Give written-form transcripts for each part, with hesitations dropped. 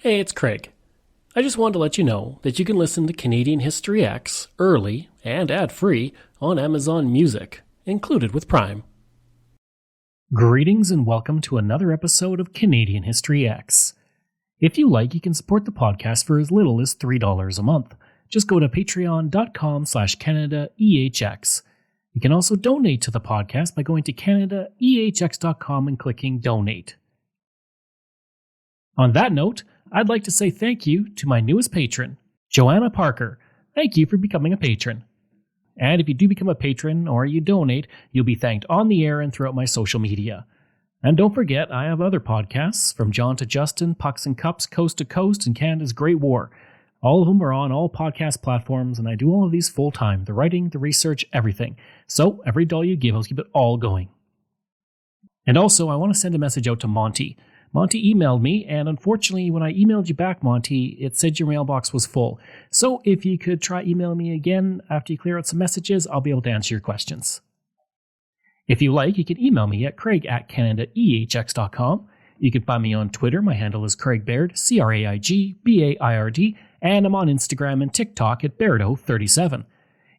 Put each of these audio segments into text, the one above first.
Hey, it's Craig. I just wanted to let you know that you can listen to Canadian History X early and ad-free on Amazon Music, included with Prime. Greetings and welcome to another episode of Canadian History X. If you like, you can support the podcast for as little as $3 a month. Just go to patreon.com/CanadaEHX. You can also donate to the podcast by going to CanadaEHX.com and clicking Donate. On that note, I'd like to say thank you to my newest patron, Joanna Parker. Thank you for becoming a patron. And if you do become a patron or you donate, you'll be thanked on the air and throughout my social media. And don't forget, I have other podcasts, From John to Justin, Pucks and Cups, Coast to Coast, and Canada's Great War. All of them are on all podcast platforms, and I do all of these full-time, the writing, the research, everything. So every dollar you give, I'll keep it all going. And also, I want to send a message out to Monty. Monty emailed me, and unfortunately, when I emailed you back, Monty, it said your mailbox was full. So if you could try emailing me again after you clear out some messages, I'll be able to answer your questions. If you like, you can email me at craig@CanadaEHX.com. You can find me on Twitter. My handle is Craig Baird, CraigBaird, and I'm on Instagram and TikTok at Bairdo37.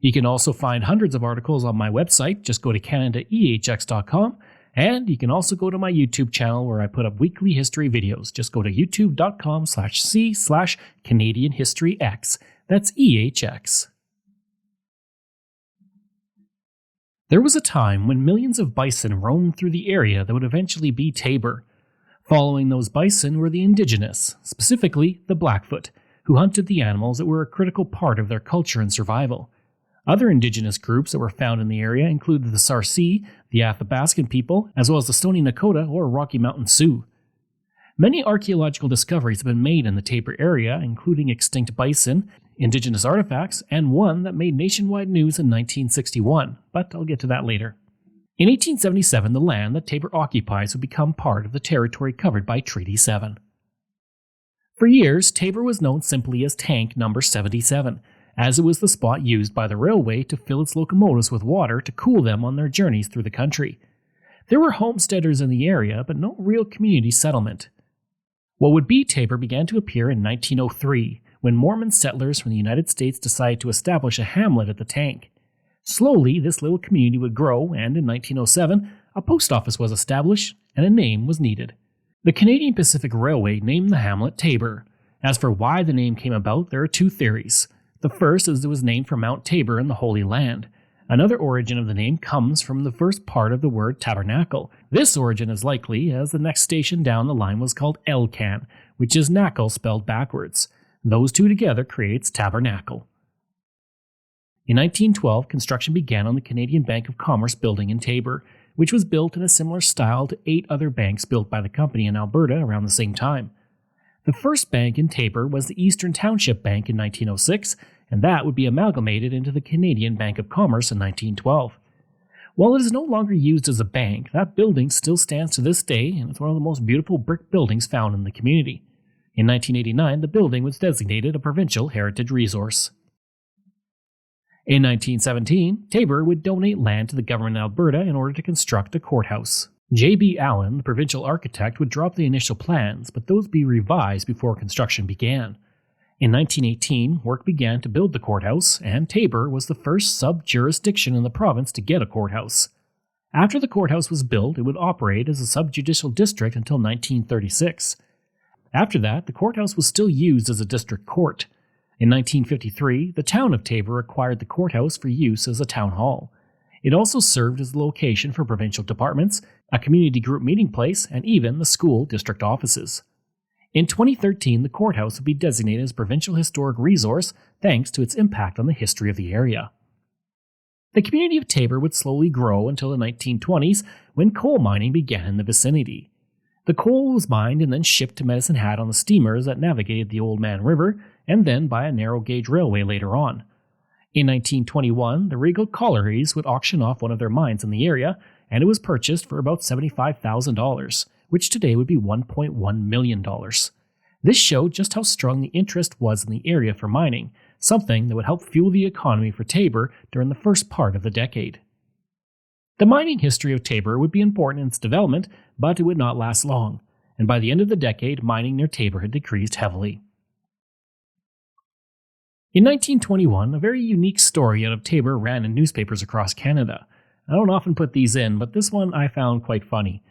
You can also find hundreds of articles on my website. Just go to CanadaEHX.com. And you can also go to my YouTube channel where I put up weekly history videos. Just go to youtube.com/c/Canadian History X. That's EHX. There was a time when millions of bison roamed through the area that would eventually be Taber. Following those bison were the indigenous, specifically the Blackfoot, who hunted the animals that were a critical part of their culture and survival. Other indigenous groups that were found in the area included the Sarcee, the Athabascan people, as well as the Stony Nakota or Rocky Mountain Sioux. Many archaeological discoveries have been made in the Taber area, including extinct bison, indigenous artifacts, and one that made nationwide news in 1961, but I'll get to that later. In 1877, the land that Taber occupies would become part of the territory covered by Treaty 7. For years, Taber was known simply as Tank Number 77, as it was the spot used by the railway to fill its locomotives with water to cool them on their journeys through the country. There were homesteaders in the area, but no real community settlement. What would be Taber began to appear in 1903, when Mormon settlers from the United States decided to establish a hamlet at the Tank. Slowly, this little community would grow, and in 1907, a post office was established, and a name was needed. The Canadian Pacific Railway named the hamlet Taber. As for why the name came about, there are two theories. The first is it was named for Mount Tabor in the Holy Land. Another origin of the name comes from the first part of the word tabernacle. This origin is likely, as the next station down the line was called Elcan, which is knackle spelled backwards. Those two together creates tabernacle. In 1912, construction began on the Canadian Bank of Commerce building in Taber, which was built in a similar style to 8 other banks built by the company in Alberta around the same time. The first bank in Taber was the Eastern Township Bank in 1906, and that would be amalgamated into the Canadian Bank of Commerce in 1912. While it is no longer used as a bank, that building still stands to this day, and it's one of the most beautiful brick buildings found in the community. In 1989, the building was designated a provincial heritage resource. In 1917, Taber would donate land to the government of Alberta in order to construct a courthouse. J.B. Allen, the provincial architect, would drop the initial plans, but those be revised before construction began. In 1918, work began to build the courthouse, and Taber was the first sub-jurisdiction in the province to get a courthouse. After the courthouse was built, it would operate as a sub-judicial district until 1936. After that, the courthouse was still used as a district court. In 1953, the town of Taber acquired the courthouse for use as a town hall. It also served as the location for provincial departments, a community group meeting place, and even the school district offices. In 2013, the courthouse would be designated as Provincial Historic Resource thanks to its impact on the history of the area. The community of Taber would slowly grow until the 1920s when coal mining began in the vicinity. The coal was mined and then shipped to Medicine Hat on the steamers that navigated the Old Man River, and then by a narrow-gauge railway later on. In 1921, the Regal Collieries would auction off one of their mines in the area, and it was purchased for about $75,000, which today would be $1.1 million. This showed just how strong the interest was in the area for mining, something that would help fuel the economy for Taber during the first part of the decade. The mining history of Taber would be important in its development, but it would not last long. and by the end of the decade, mining near Taber had decreased heavily. In 1921, a very unique story out of Taber ran in newspapers across Canada. I don't often put these in, but this one I found quite funny.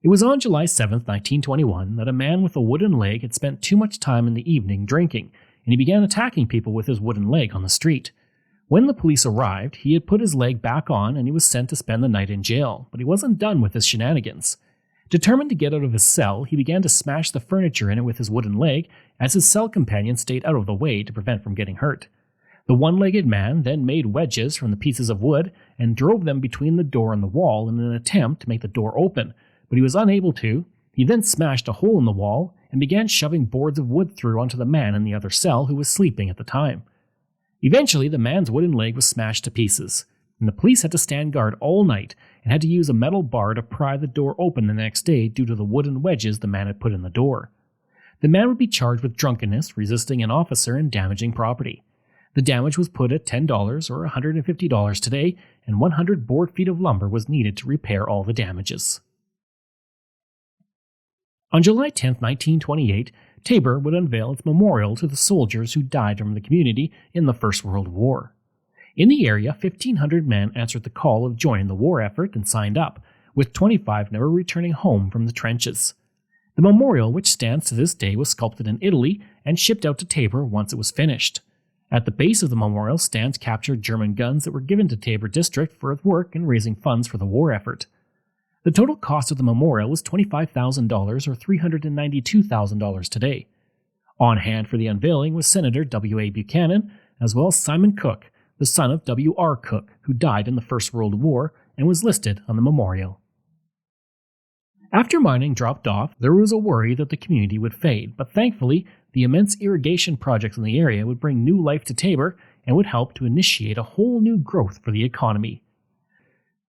It was on July 7, 1921, that a man with a wooden leg had spent too much time in the evening drinking, and he began attacking people with his wooden leg on the street. When the police arrived, he had put his leg back on and he was sent to spend the night in jail, but he wasn't done with his shenanigans. Determined to get out of his cell, he began to smash the furniture in it with his wooden leg as his cell companion stayed out of the way to prevent from getting hurt. The one-legged man then made wedges from the pieces of wood and drove them between the door and the wall in an attempt to make the door open, but he was unable to. He then smashed a hole in the wall and began shoving boards of wood through onto the man in the other cell who was sleeping at the time. Eventually, the man's wooden leg was smashed to pieces, and the police had to stand guard all night and had to use a metal bar to pry the door open the next day due to the wooden wedges the man had put in the door. The man would be charged with drunkenness, resisting an officer, and damaging property. The damage was put at $10 or $150 today, and 100 board feet of lumber was needed to repair all the damages. On July 10, 1928, Taber would unveil its memorial to the soldiers who died from the community in the First World War. In the area, 1,500 men answered the call of joining the war effort and signed up, with 25 never returning home from the trenches. The memorial, which stands to this day, was sculpted in Italy and shipped out to Taber once it was finished. At the base of the memorial stands captured German guns that were given to Taber District for its work in raising funds for the war effort. The total cost of the memorial was $25,000 or $392,000 today. On hand for the unveiling was Senator W.A. Buchanan, as well as Simon Cook, the son of W.R. Cook, who died in the First World War and was listed on the memorial. After mining dropped off, there was a worry that the community would fade, but thankfully, the immense irrigation projects in the area would bring new life to Taber and would help to initiate a whole new growth for the economy.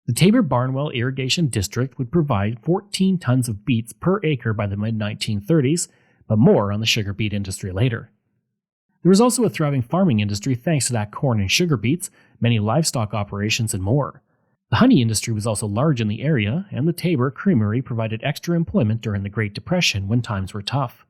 The Taber-Barnwell Irrigation District would provide 14 tons of beets per acre by the mid-1930s, but more on the sugar beet industry later. There was also a thriving farming industry thanks to that corn and sugar beets, many livestock operations, and more. The honey industry was also large in the area, and the Taber Creamery provided extra employment during the Great Depression when times were tough.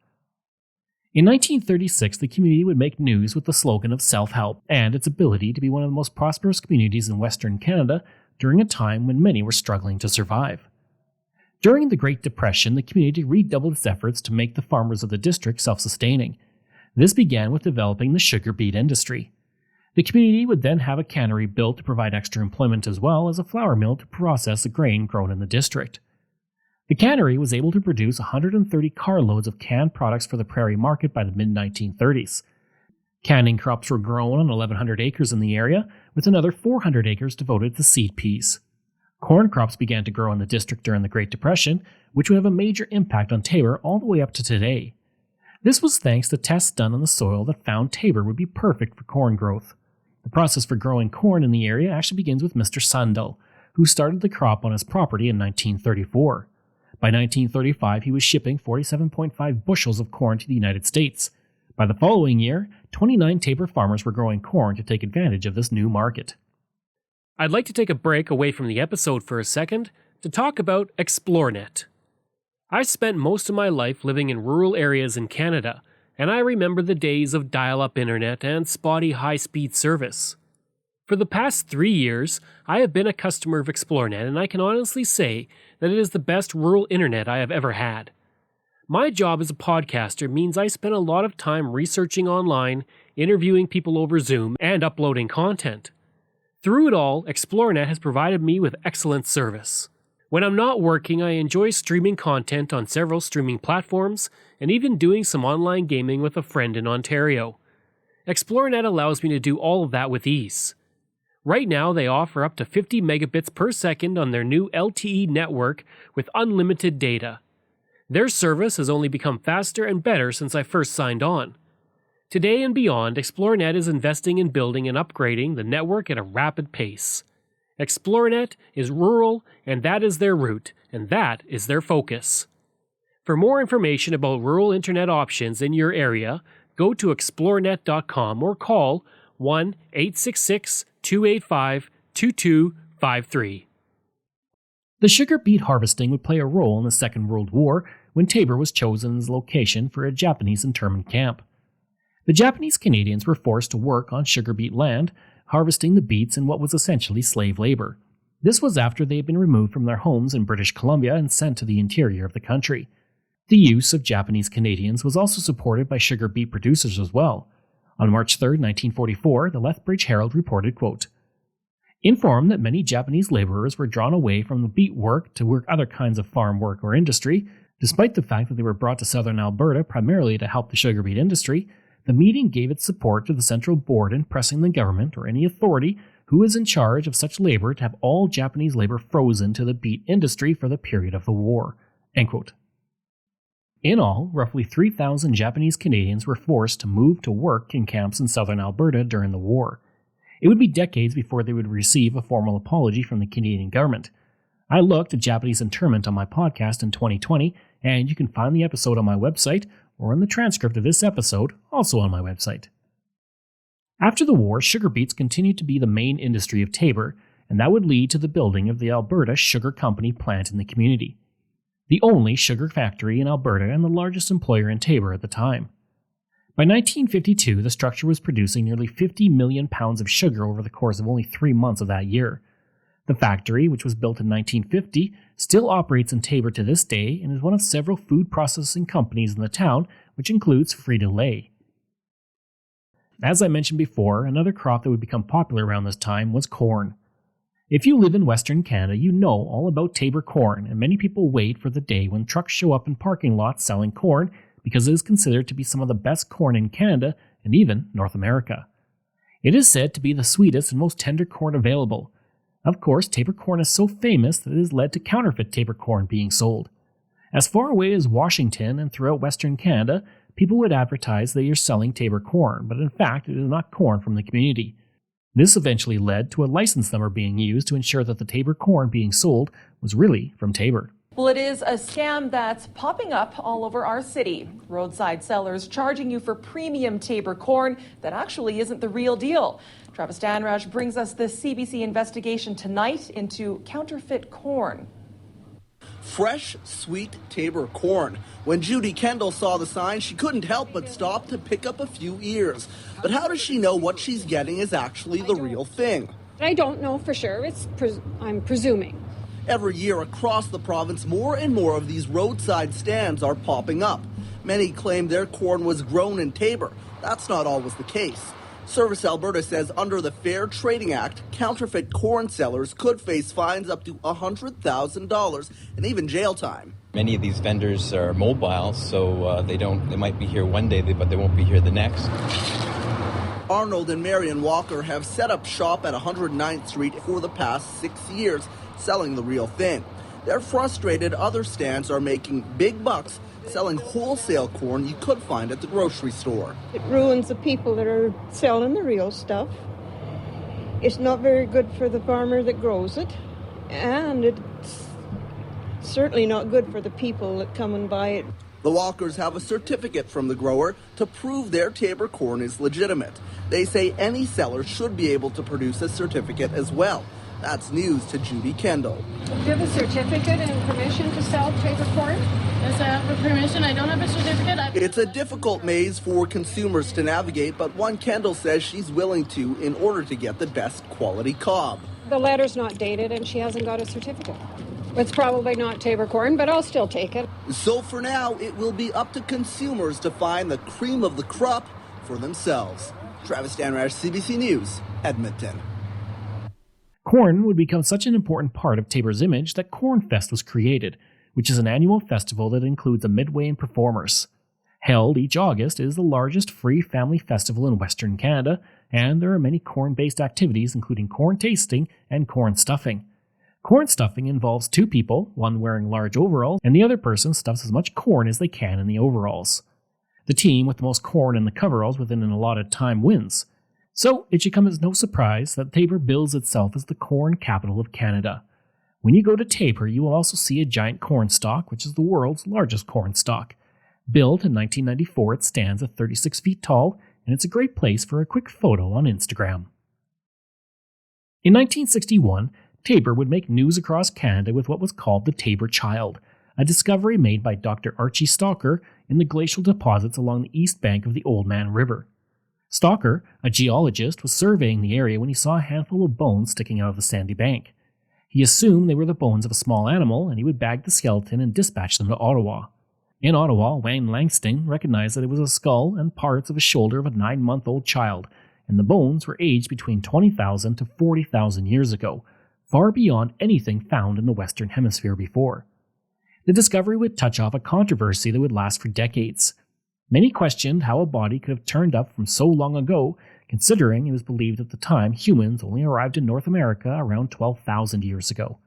In 1936, the community would make news with the slogan of self-help and its ability to be one of the most prosperous communities in Western Canada during a time when many were struggling to survive. During the Great Depression, the community redoubled its efforts to make the farmers of the district self-sustaining. This began with developing the sugar beet industry. The community would then have a cannery built to provide extra employment as well as a flour mill to process the grain grown in the district. The cannery was able to produce 130 carloads of canned products for the prairie market by the mid-1930s. Canning crops were grown on 1,100 acres in the area, with another 400 acres devoted to seed peas. Corn crops began to grow in the district during the Great Depression, which would have a major impact on Taber all the way up to today. This was thanks to tests done on the soil that found Taber would be perfect for corn growth. The process for growing corn in the area actually begins with Mr. Sundell, who started the crop on his property in 1934. By 1935, he was shipping 47.5 bushels of corn to the United States. By the following year, 29 Taber farmers were growing corn to take advantage of this new market. I'd like to take a break away from the episode for a second to talk about ExploreNet. I spent most of my life living in rural areas in Canada, and I remember the days of dial-up internet and spotty high-speed service. For the past 3 years, I have been a customer of ExploreNet, and I can honestly say that it is the best rural internet I have ever had. My job as a podcaster means I spend a lot of time researching online, interviewing people over Zoom, and uploading content. Through it all, ExploreNet has provided me with excellent service. When I'm not working, I enjoy streaming content on several streaming platforms, and even doing some online gaming with a friend in Ontario. ExploreNet allows me to do all of that with ease. Right now, they offer up to 50 megabits per second on their new LTE network with unlimited data. Their service has only become faster and better since I first signed on. Today and beyond, ExploreNet is investing in building and upgrading the network at a rapid pace. ExploreNet is rural, and that is their route, and that is their focus. For more information about rural internet options in your area, go to explorenet.com or call 1-866-285-2253. The sugar beet harvesting would play a role in the Second World War when Taber was chosen as a location for a Japanese internment camp. The Japanese Canadians were forced to work on sugar beet land, harvesting the beets in what was essentially slave labor. This was after they had been removed from their homes in British Columbia and sent to the interior of the country. The use of Japanese Canadians was also supported by sugar beet producers as well. On March 3, 1944, the Lethbridge Herald reported, quote, "Informed that many Japanese laborers were drawn away from the beet work to work other kinds of farm work or industry, despite the fact that they were brought to southern Alberta primarily to help the sugar beet industry, the meeting gave its support to the Central Board in pressing the government or any authority who is in charge of such labor to have all Japanese labor frozen to the beet industry for the period of the war." End quote. In all, roughly 3,000 Japanese Canadians were forced to move to work in camps in southern Alberta during the war. It would be decades before they would receive a formal apology from the Canadian government. I looked at Japanese Internment on my podcast in 2020, and you can find the episode on my website or in the transcript of this episode, also on my website. After the war, sugar beets continued to be the main industry of Taber, and that would lead to the building of the Alberta Sugar Company plant in the community. The only sugar factory in Alberta and the largest employer in Taber at the time. By 1952, the structure was producing nearly 50 million pounds of sugar over the course of only 3 months of that year. The factory, which was built in 1950, still operates in Taber to this day and is one of several food processing companies in the town, which includes Frito-Lay. As I mentioned before, another crop that would become popular around this time was corn. If you live in Western Canada, you know all about Taber corn, and many people wait for the day when trucks show up in parking lots selling corn because it is considered to be some of the best corn in Canada and even North America. It is said to be the sweetest and most tender corn available. Of course, Taber corn is so famous that it has led to counterfeit Taber corn being sold. As far away as Washington and throughout Western Canada, people would advertise they are selling Taber corn, but in fact it is not corn from the community. This eventually led to a license number being used to ensure that the Taber corn being sold was really from Taber. Well, it is a scam that's popping up all over our city. Roadside sellers charging you for premium Taber corn that actually isn't the real deal. Travis Danraj brings us this CBC investigation tonight into counterfeit corn. Fresh, sweet Taber corn. When Judy Kendall saw the sign, she couldn't help but stop to pick up a few ears. But how does she know what she's getting is actually the real thing? I don't know for sure. I'm presuming. Every year across the province, more and more of these roadside stands are popping up. Many claim their corn was grown in Taber. That's not always the case. Service Alberta says under the Fair Trading Act, counterfeit corn sellers could face fines up to $100,000 and even jail time. Many of these vendors are mobile, so they might be here one day, but they won't be here the next. Arnold and Marion Walker have set up shop at 109th Street for the past 6 years, selling the real thing. They're frustrated other stands are making big bucks selling wholesale corn you could find at the grocery store. It ruins the people that are selling the real stuff. It's not very good for the farmer that grows it, and it's certainly not good for the people that come and buy it. The Walkers have a certificate from the grower to prove their Taber corn is legitimate. They say any seller should be able to produce a certificate as well. That's news to Judy Kendall. Do you have a certificate and permission to sell Taber corn? Yes, I have a permission. I don't have a certificate. It's a difficult maze for consumers to navigate, but one Kendall says she's willing to in order to get the best quality cob. The letter's not dated and she hasn't got a certificate. It's probably not Taber corn, but I'll still take it. So for now, it will be up to consumers to find the cream of the crop for themselves. Travis Danraj, CBC News, Edmonton. Corn would become such an important part of Taber's image that Cornfest was created, which is an annual festival that includes a midway and performers. Held each August, it is the largest free family festival in Western Canada, and there are many corn-based activities including corn tasting and corn stuffing. Corn stuffing involves two people, one wearing large overalls, and the other person stuffs as much corn as they can in the overalls. The team with the most corn in the coveralls within an allotted time wins. So it should come as no surprise that Taber bills itself as the corn capital of Canada. When you go to Taber, you will also see a giant corn stalk, which is the world's largest corn stalk. Built in 1994, it stands at 36 feet tall, and it's a great place for a quick photo on Instagram. In 1961, Taber would make news across Canada with what was called the Taber Child, a discovery made by Dr. Archie Stalker in the glacial deposits along the east bank of the Old Man River. Stalker, a geologist, was surveying the area when he saw a handful of bones sticking out of the sandy bank. He assumed they were the bones of a small animal, and he would bag the skeleton and dispatch them to Ottawa. In Ottawa, Wayne Langston recognized that it was a skull and parts of a shoulder of a 9-month-old child, and the bones were aged between 20,000 to 40,000 years ago, far beyond anything found in the Western Hemisphere before. The discovery would touch off a controversy that would last for decades. Many questioned how a body could have turned up from so long ago, considering it was believed at the time humans only arrived in North America around 12,000 years ago.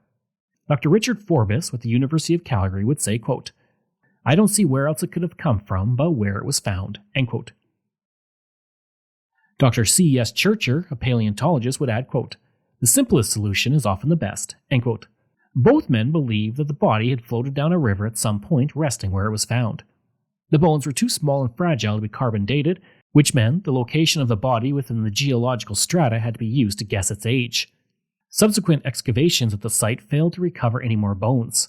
Dr. Richard Forbes with the University of Calgary would say, quote, "I don't see where else it could have come from but where it was found," end quote. Dr. C.S. Churcher, a paleontologist, would add, quote, "The simplest solution is often the best," end quote. Both men believed that the body had floated down a river at some point, resting where it was found. The bones were too small and fragile to be carbon dated, which meant the location of the body within the geological strata had to be used to guess its age. Subsequent excavations at the site failed to recover any more bones.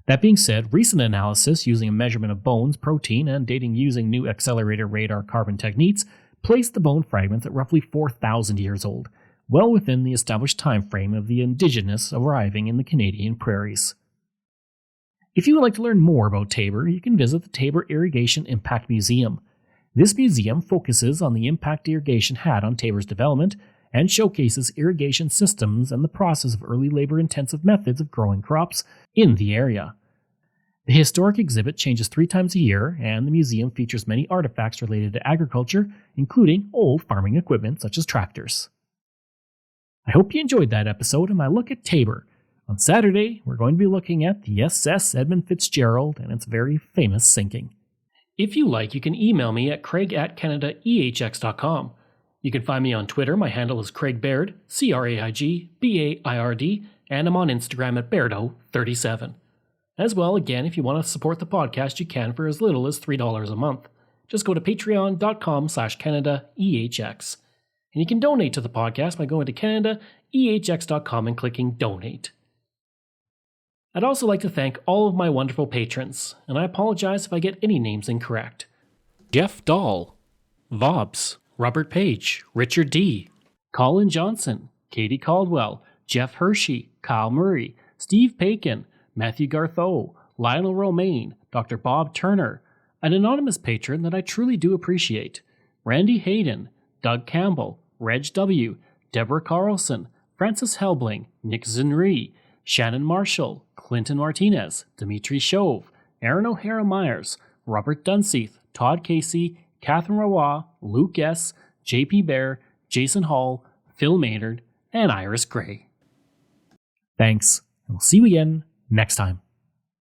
That being said, recent analysis using a measurement of bones, protein, and dating using new accelerator radar carbon techniques placed the bone fragments at roughly 4,000 years old, well within the established time frame of the indigenous arriving in the Canadian prairies. If you would like to learn more about Taber, you can visit the Taber Irrigation Impact Museum. This museum focuses on the impact irrigation had on Taber's development and showcases irrigation systems and the process of early labor-intensive methods of growing crops in the area. The historic exhibit changes 3 times a year, and the museum features many artifacts related to agriculture, including old farming equipment such as tractors. I hope you enjoyed that episode of my look at Taber. On Saturday, we're going to be looking at the SS Edmund Fitzgerald and its very famous sinking. If you like, you can email me at craig@canadaehx.com. You can find me on Twitter. My handle is Craig Baird, CraigBaird, and I'm on Instagram at Bairdo37. As well, again, if you want to support the podcast, you can for as little as $3 a month. Just go to patreon.com/CanadaEHX. And you can donate to the podcast by going to CanadaEHX.com and clicking Donate. I'd also like to thank all of my wonderful patrons, and I apologize if I get any names incorrect. Jeff Dahl, Vobs, Robert Page, Richard D., Colin Johnson, Katie Caldwell, Jeff Hershey, Kyle Murray, Steve Pakin, Matthew Gartho, Lionel Romaine, Dr. Bob Turner, an anonymous patron that I truly do appreciate, Randy Hayden, Doug Campbell, Reg W., Deborah Carlson, Francis Helbling, Nick Zinri, Shannon Marshall, Clinton Martinez, Dimitri Chauve, Aaron O'Hara Myers, Robert Dunseith, Todd Casey, Catherine Rawa, Luke S., JP Bear, Jason Hall, Phil Maynard, and Iris Gray. Thanks, and we'll see you again next time.